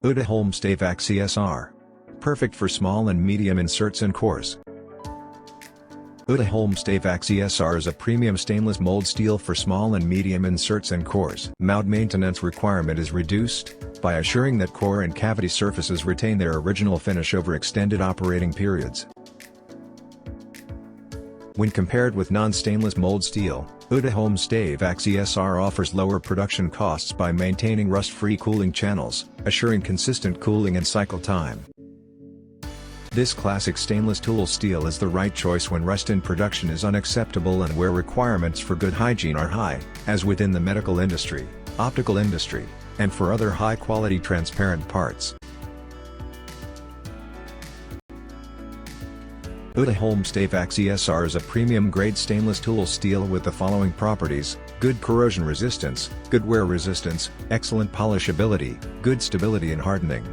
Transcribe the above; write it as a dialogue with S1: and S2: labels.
S1: Uddeholm Stavax ESR. Perfect for small and medium inserts and cores. Uddeholm Stavax ESR is a premium stainless mold steel for small and medium inserts and cores. Mould maintenance requirement is reduced by assuring that core and cavity surfaces retain their original finish over extended operating periods. When compared with non-stainless mold steel, Uddeholm Stavax ESR offers lower production costs by maintaining rust-free cooling channels, assuring consistent cooling and cycle time. This classic stainless tool steel is the right choice when rust in production is unacceptable and where requirements for good hygiene are high, as within the medical industry, optical industry, and for other high-quality transparent parts. Uddeholm Stavax ESR is a premium-grade stainless tool steel with the following properties: good corrosion resistance, good wear resistance, excellent polishability, good stability and hardening.